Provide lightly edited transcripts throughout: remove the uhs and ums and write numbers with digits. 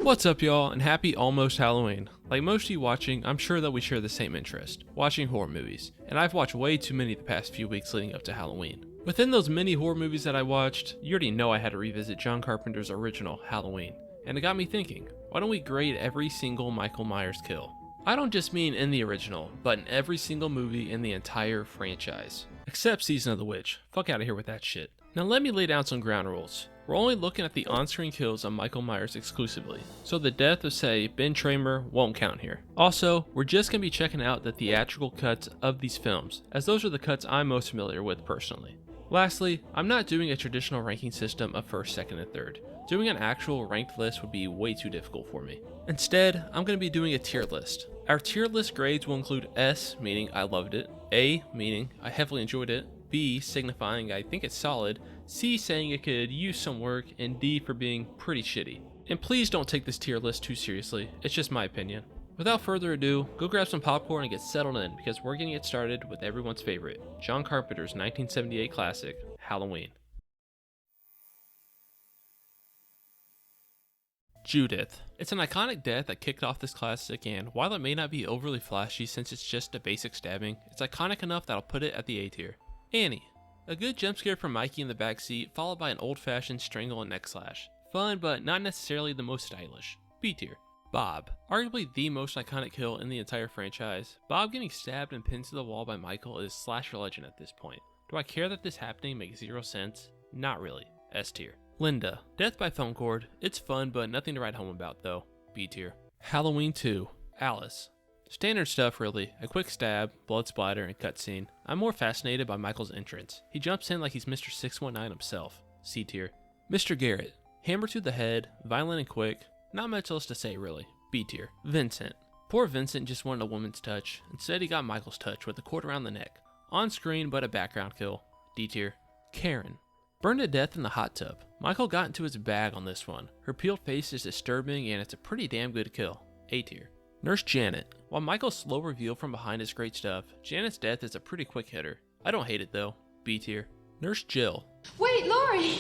What's up, y'all, and happy almost Halloween. Like most of you watching, I'm sure that we share the same interest, watching horror movies, and I've watched way too many the past few weeks leading up to Halloween. Within those many horror movies that I watched, you already know I had to revisit John Carpenter's original Halloween, and it got me thinking, why don't we grade every single Michael Myers kill? I don't just mean in the original, but in every single movie in the entire franchise. Except Season of the Witch. Fuck out of here with that shit. Now let me lay down some ground rules. We're only looking at the on-screen kills of Michael Myers exclusively, so the death of, say, Ben Tramer won't count here. Also, we're just going to be checking out the theatrical cuts of these films, as those are the cuts I'm most familiar with personally. Lastly, I'm not doing a traditional ranking system of first, second, and third. Doing an actual ranked list would be way too difficult for me. Instead, I'm going to be doing a tier list. Our tier list grades will include S, meaning I loved it, A, meaning I heavily enjoyed it, B, signifying I think it's solid, C, saying it could use some work, and D for being pretty shitty. And please don't take this tier list too seriously, it's just my opinion. Without further ado, go grab some popcorn and get settled in, because we're getting it started with everyone's favorite, John Carpenter's 1978 classic, Halloween. Judith. It's an iconic death that kicked off this classic, and while it may not be overly flashy since it's just a basic stabbing, it's iconic enough that I'll put it at the A tier. Annie. A good jump scare from Mikey in the backseat, followed by an old-fashioned strangle and neck slash. Fun, but not necessarily the most stylish. B tier. Bob. Arguably the most iconic kill in the entire franchise. Bob getting stabbed and pinned to the wall by Michael is slasher legend at this point. Do I care that this happening makes zero sense? Not really. S tier. Linda. Death by phone cord. It's fun, but nothing to write home about though. B tier. Halloween 2. Alice. Standard stuff really, a quick stab, blood splatter, and cutscene. I'm more fascinated by Michael's entrance. He jumps in like he's Mr. 619 himself. C tier. Mr. Garrett. Hammer to the head, violent and quick, not much else to say really. B tier. Vincent. Poor Vincent just wanted a woman's touch, instead he got Michael's touch with a cord around the neck. On screen but a background kill. D tier. Karen. Burned to death in the hot tub. Michael got into his bag on this one. Her peeled face is disturbing and it's a pretty damn good kill. A tier. Nurse Janet. While Michael's slow reveal from behind is great stuff, Janet's death is a pretty quick hitter. I don't hate it though. B tier. Nurse Jill. Wait, Laurie!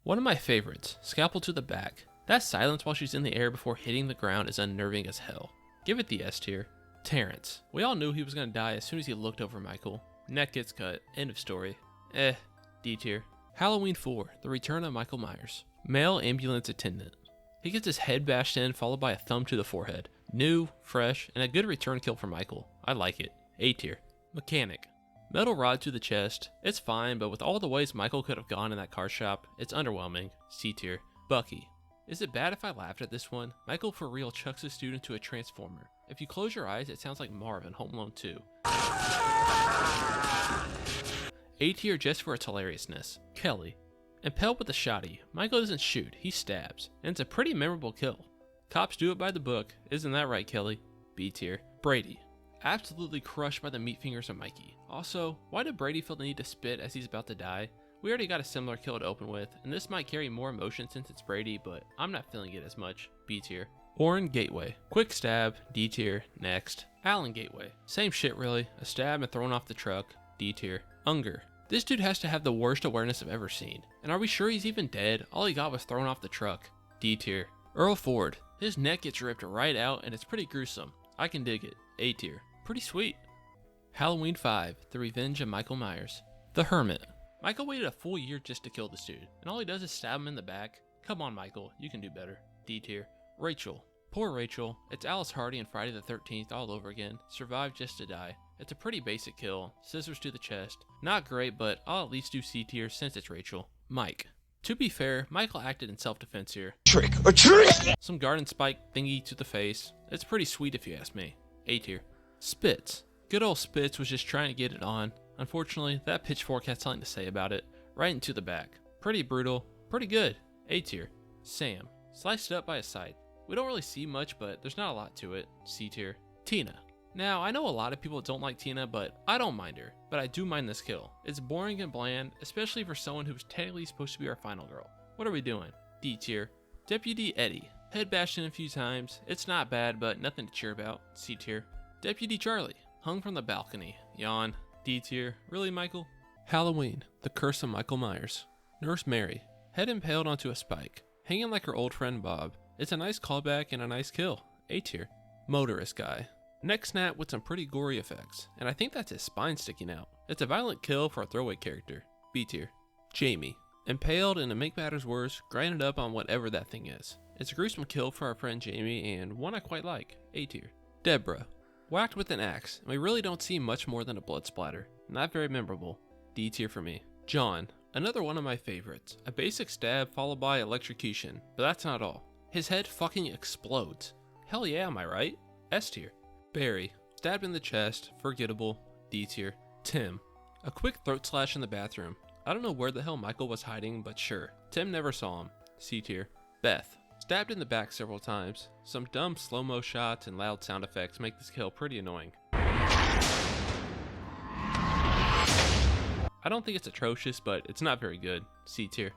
One of my favorites, scalpel to the back. That silence while she's in the air before hitting the ground is unnerving as hell. Give it the S tier. Terrence. We all knew he was gonna die as soon as he looked over Michael. Neck gets cut. End of story. D tier. Halloween 4. The Return of Michael Myers. Male ambulance attendant. He gets his head bashed in followed by a thumb to the forehead. New, fresh, and a good return kill for Michael. I like it. A tier. Mechanic. Metal rod to the chest. It's fine, but with all the ways Michael could have gone in that car shop, it's underwhelming. C tier. Bucky. Is it bad if I laughed at this one? Michael for real chucks a student to a transformer. If you close your eyes, it sounds like Marv in Home Alone 2. A tier just for its hilariousness. Kelly. Impaled with a shotty. Michael doesn't shoot, he stabs. And it's a pretty memorable kill. Cops do it by the book. Isn't that right, Kelly? B tier. Brady. Absolutely crushed by the meat fingers of Mikey. Also, why did Brady feel the need to spit as he's about to die? We already got a similar kill to open with, and this might carry more emotion since it's Brady, but I'm not feeling it as much. B tier. Orrin Gateway. Quick stab. D tier. Next. Alan Gateway. Same shit really. A stab and thrown off the truck. D tier. Unger. This dude has to have the worst awareness I've ever seen. And are we sure he's even dead? All he got was thrown off the truck. D tier. Earl Ford. His neck gets ripped right out and it's pretty gruesome. I can dig it. A tier. Pretty sweet. Halloween 5. The Revenge of Michael Myers. The Hermit. Michael waited a full year just to kill this dude, and all he does is stab him in the back. Come on, Michael, you can do better. D tier. Rachel. Poor Rachel. It's Alice Hardy in Friday the 13th all over again. Survived just to die. It's a pretty basic kill. Scissors to the chest. Not great, but I'll at least do C tier since it's Rachel. Mike. To be fair, Michael acted in self-defense here. Trick or treat! Some garden spike thingy to the face. It's pretty sweet if you ask me. A tier. Spitz. Good old Spitz was just trying to get it on. Unfortunately, that pitchfork had something to say about it. Right into the back. Pretty brutal. Pretty good. A tier. Sam. Sliced up by a scythe. We don't really see much, but there's not a lot to it. C tier. Tina. Now, I know a lot of people don't like Tina, but I don't mind her. But I do mind this kill. It's boring and bland, especially for someone who's technically supposed to be our final girl. What are we doing? D tier. Deputy Eddie. Head bashed in a few times. It's not bad, but nothing to cheer about. C tier. Deputy Charlie, hung from the balcony. Yawn. D tier. Really, Michael? Halloween, The Curse of Michael Myers. Nurse Mary, head impaled onto a spike, hanging like her old friend Bob. It's a nice callback and a nice kill. A tier. Motorist guy. Neck snap with some pretty gory effects, and I think that's his spine sticking out. It's a violent kill for a throwaway character. B tier. Jamie, impaled and to make matters worse, grinded up on whatever that thing is. It's a gruesome kill for our friend Jamie and one I quite like. A tier. Deborah, whacked with an axe, and we really don't see much more than a blood splatter. Not very memorable. D tier for me. John, another one of my favorites. A basic stab followed by electrocution, but that's not all. His head fucking explodes. Hell yeah, am I right? S tier. Barry, stabbed in the chest, forgettable. D tier. Tim, a quick throat slash in the bathroom. I don't know where the hell Michael was hiding, but sure. Tim never saw him. C tier. Beth, stabbed in the back several times. Some dumb slow-mo shots and loud sound effects make this kill pretty annoying. I don't think it's atrocious, but it's not very good. C tier.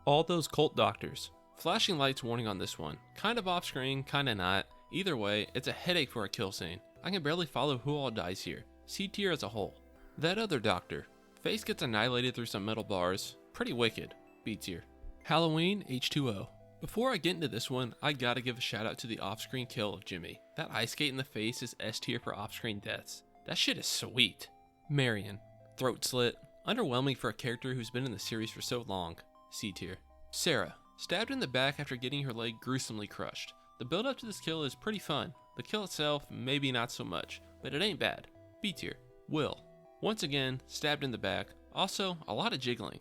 All those cult doctors. Flashing lights warning on this one. Kind of off screen, kinda not. Either way, it's a headache for a kill scene. I can barely follow who all dies here. C tier as a whole. That other doctor. Face gets annihilated through some metal bars. Pretty wicked. B tier. Halloween H2O. Before I get into this one, I gotta give a shout out to the off-screen kill of Jimmy. That ice skate in the face is S tier for off-screen deaths. That shit is sweet. Marion, throat slit. Underwhelming for a character who's been in the series for so long. C tier. Sarah, stabbed in the back after getting her leg gruesomely crushed. The build up to this kill is pretty fun. The kill itself, maybe not so much, but it ain't bad. B tier. Will, once again, stabbed in the back. Also, a lot of jiggling.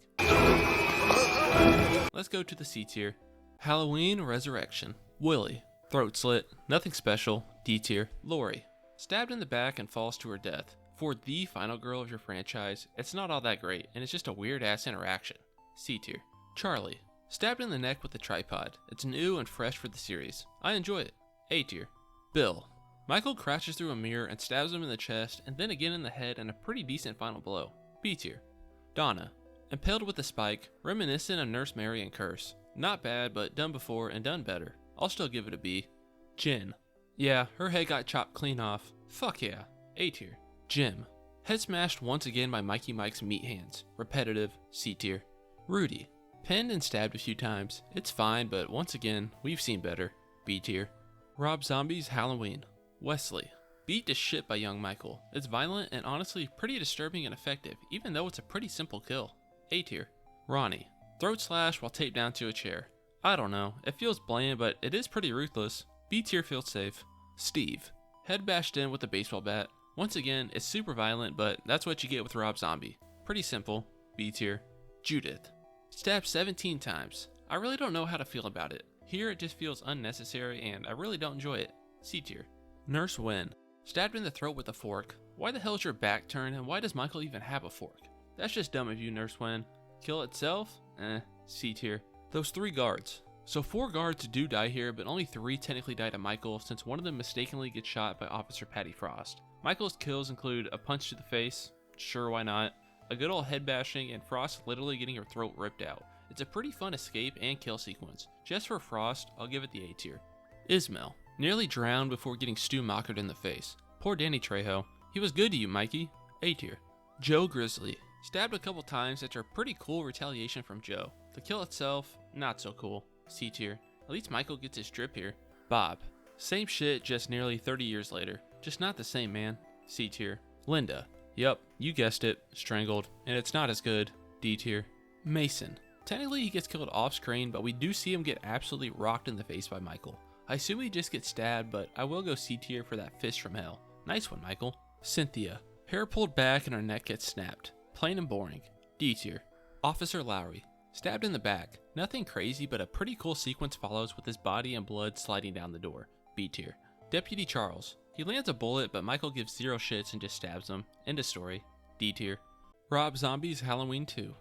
Let's go to the C tier. Halloween Resurrection. Willie, throat slit, nothing special. D tier. Lori, stabbed in the back and falls to her death. For the final girl of your franchise, it's not all that great, and it's just a weird ass interaction. C tier. Charlie, stabbed in the neck with a tripod. It's new and fresh for the series. I enjoy it. A tier. Bill, Michael crashes through a mirror and stabs him in the chest and then again in the head and a pretty decent final blow. B tier. Donna, impaled with a spike, reminiscent of Nurse Mary and Curse. Not bad, but done before and done better. I'll still give it a B. Jen, yeah, her head got chopped clean off. Fuck yeah. A tier. Jim, head smashed once again by Mikey Mike's meat hands. Repetitive. C tier. Rudy, pinned and stabbed a few times. It's fine, but once again, we've seen better. B tier. Rob Zombie's Halloween. Wesley, beat to shit by young Michael. It's violent and honestly pretty disturbing and effective, even though it's a pretty simple kill. A tier. Ronnie, throat slash while taped down to a chair. I don't know, it feels bland, but it is pretty ruthless. B tier feels safe. Steve, head bashed in with a baseball bat. Once again, it's super violent, but that's what you get with Rob Zombie. Pretty simple. B tier. Judith, stabbed 17 times. I really don't know how to feel about it. Here it just feels unnecessary and I really don't enjoy it. C tier. Nurse Wynn, stabbed in the throat with a fork. Why the hell is your back turned and why does Michael even have a fork? That's just dumb of you, Nurse Wynn. Kill itself? C tier. Those 3 guards. So 4 guards do die here, but only 3 technically die to Michael since one of them mistakenly gets shot by Officer Patty Frost. Michael's kills include a punch to the face, sure why not, a good old head bashing, and Frost literally getting her throat ripped out. It's a pretty fun escape and kill sequence. Just for Frost, I'll give it the A tier. Ismail, nearly drowned before getting Stu Mockert in the face. Poor Danny Trejo. He was good to you, Mikey. A tier. Joe Grizzly, stabbed a couple times after a pretty cool retaliation from Joe. The kill itself, not so cool. C tier. At least Michael gets his drip here. Bob, same shit, just nearly 30 years later. Just not the same, man. C tier. Linda, yep, you guessed it, strangled, and it's not as good. D tier. Mason, technically he gets killed off screen, but we do see him get absolutely rocked in the face by Michael. I assume he just gets stabbed, but I will go C tier for that fist from hell. Nice one, Michael. Cynthia, hair pulled back and her neck gets snapped. Plain and boring. D tier. Officer Lowry, stabbed in the back. Nothing crazy, but a pretty cool sequence follows with his body and blood sliding down the door. B tier. Deputy Charles, he lands a bullet, but Michael gives 0 shits and just stabs him. End of story. D tier. Rob Zombie's Halloween 2.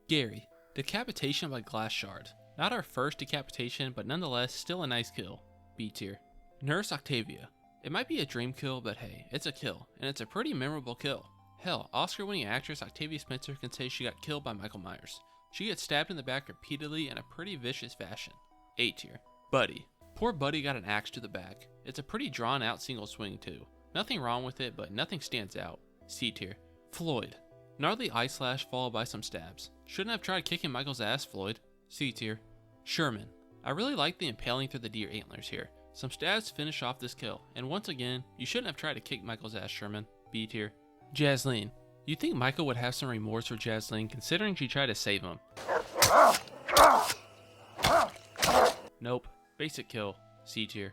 Gary, decapitation by glass shard. Not our first decapitation, but nonetheless still a nice kill. B tier. Nurse Octavia, it might be a dream kill, but hey, it's a kill, and it's a pretty memorable kill. Hell, Oscar-winning actress Octavia Spencer can say she got killed by Michael Myers. She gets stabbed in the back repeatedly in a pretty vicious fashion. A tier. Buddy, poor Buddy got an axe to the back. It's a pretty drawn out single swing too. Nothing wrong with it, but nothing stands out. C tier. Floyd. Gnarly eye slash followed by some stabs. Shouldn't have tried kicking Michael's ass, Floyd. C tier. Sherman. I really like the impaling through the deer antlers here. Some stabs finish off this kill, and once again, you shouldn't have tried to kick Michael's ass, Sherman. B tier. Jasleen. You'd think Michael would have some remorse for Jasleen considering she tried to save him. Nope. Basic kill. C tier.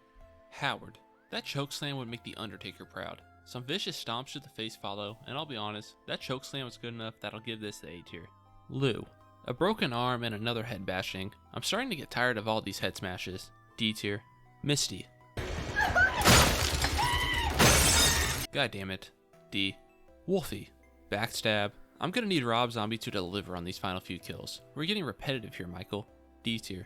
Howard. That chokeslam would make the Undertaker proud. Some vicious stomps to the face follow, and I'll be honest, that chokeslam was good enough that I'll give this the A tier. Lou. A broken arm and another head bashing. I'm starting to get tired of all these head smashes. D tier. Misty. God damn it. D. Wolfie. Backstab. I'm gonna need Rob Zombie to deliver on these final few kills. We're getting repetitive here, Michael. D tier.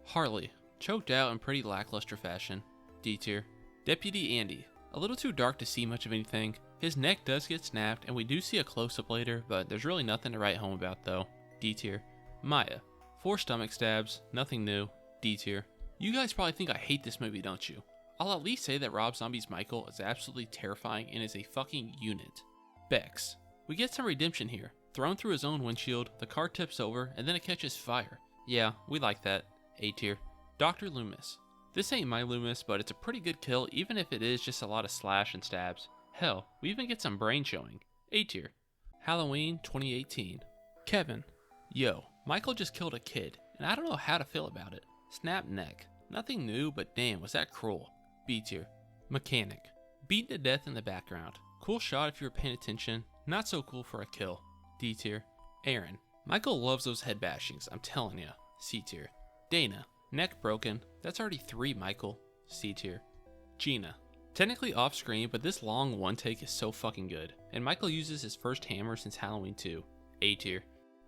Harley. Choked out in pretty lackluster fashion. D tier. Deputy Andy. A little too dark to see much of anything. His neck does get snapped, and we do see a close-up later, but there's really nothing to write home about though. D tier. Maya. 4 stomach stabs, nothing new. D tier. You guys probably think I hate this movie, don't you? I'll at least say that Rob Zombie's Michael is absolutely terrifying and is a fucking unit. Bex. We get some redemption here. Thrown through his own windshield, the car tips over, and then it catches fire. Yeah, we like that. A tier. Dr. Loomis. This ain't my Loomis, but it's a pretty good kill even if it is just a lot of slash and stabs. Hell, we even get some brain showing. A tier. Halloween 2018. Kevin. Yo, Michael just killed a kid, and I don't know how to feel about it. Snap neck. Nothing new, but damn, was that cruel. B tier. Mechanic. Beaten to death in the background. Cool shot if you were paying attention, not so cool for a kill. D tier. Aaron. Michael loves those head bashings, I'm telling ya. C tier. Dana. Neck broken. That's already 3, Michael. C tier. Gina. Technically off screen, but this long one take is so fucking good. And Michael uses his first hammer since Halloween 2. A tier.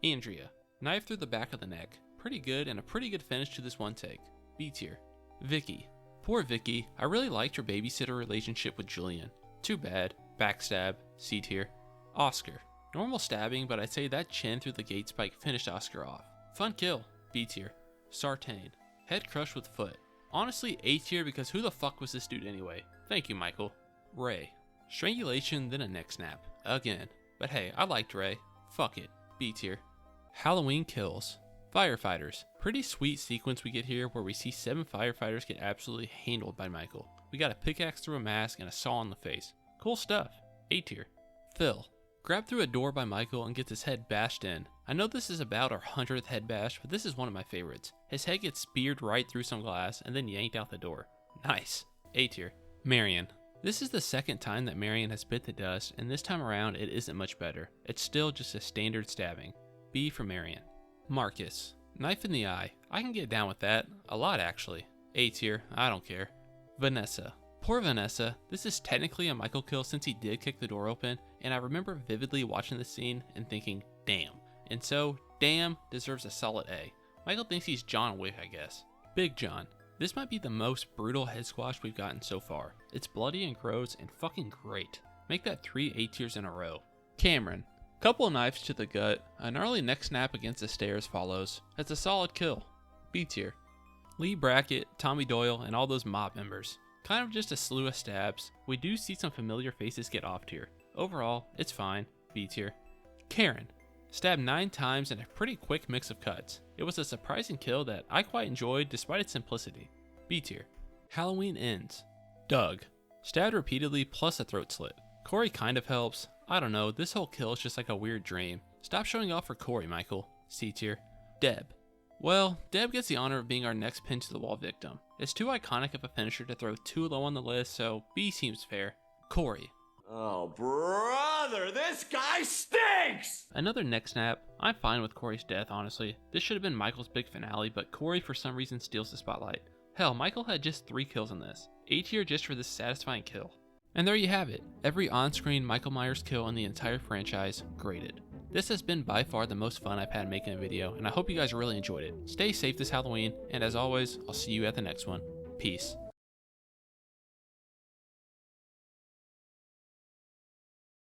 Andrea. Knife through the back of the neck. Pretty good and a pretty good finish to this one take. B tier. Vicky. Poor Vicky. I really liked her babysitter relationship with Julian. Too bad. Backstab. C tier. Oscar. Normal stabbing, but I'd say that chin through the gate spike finished Oscar off. Fun kill. B tier. Sartain. Head crushed with foot. Honestly, A tier because who the fuck was this dude anyway? Thank you, Michael. Ray. Strangulation, then a neck snap. Again. But hey, I liked Ray. Fuck it. B tier. Halloween kills. Firefighters. Pretty sweet sequence we get here where we see 7 firefighters get absolutely handled by Michael. We got a pickaxe through a mask and a saw in the face. Cool stuff. A tier. Phil. Grabbed through a door by Michael and gets his head bashed in. I know this is about our 100th head bash, but this is one of my favorites. His head gets speared right through some glass and then yanked out the door. Nice. A tier. Marion. This is the second time that Marion has bit the dust, and this time around it isn't much better. It's still just a standard stabbing. B for Marion. Marcus. Knife in the eye. I can get down with that. A lot actually. A tier. I don't care. Vanessa. Poor Vanessa. This is technically a Michael kill since he did kick the door open, and I remember vividly watching the scene and thinking, damn. And so, damn deserves a solid A. Michael thinks he's John Wick, I guess. Big John. This might be the most brutal head squash we've gotten so far. It's bloody and gross and fucking great. Make that 3 A tiers in a row. Cameron. Couple knives to the gut, a gnarly neck snap against the stairs follows. It's a solid kill. B tier. Lee Brackett, Tommy Doyle, and all those mob members. Kind of just a slew of stabs. We do see some familiar faces get off tier. Overall, it's fine. B tier. Karen. Stabbed 9 times in a pretty quick mix of cuts. It was a surprising kill that I quite enjoyed despite its simplicity. B tier. Halloween ends. Doug. Stabbed repeatedly plus a throat slit. Corey kind of helps. I don't know, this whole kill is just like a weird dream. Stop showing off for Corey, Michael. C tier. Deb. Well, Deb gets the honor of being our next pin to the wall victim. It's too iconic of a finisher to throw too low on the list, so B seems fair. Corey. Oh, brother, this guy stinks! Another neck snap. I'm fine with Corey's death, honestly. This should have been Michael's big finale, but Corey for some reason steals the spotlight. Hell, Michael had just 3 kills in this. A tier just for this satisfying kill. And there you have it. Every on-screen Michael Myers kill in the entire franchise, graded. This has been by far the most fun I've had making a video, and I hope you guys really enjoyed it. Stay safe this Halloween, and as always, I'll see you at the next one. Peace.